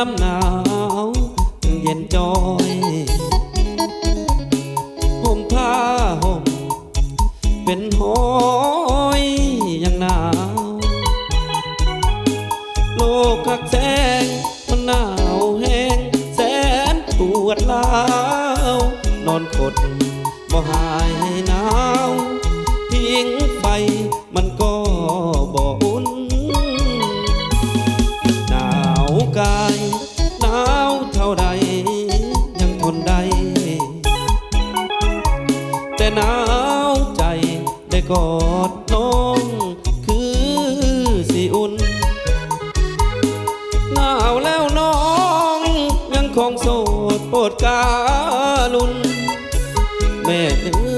ามหนาวเย็นจอยห่มผ้าห่มเป็นห้อยยังหนาวโลกคักแสงมันหนาวแห้งแสนปวดร้าวนอนกดบ่หายหนาวทิ้งไฟมันก็บ่อุ่นหนาวกายหนาวเท่าใดยังทนได้แต่หนาวใจได้กอดน้องคือสิอุ่นหนาวแล้วน้องยังคงโสดโปรดกาลุนแม่เนื้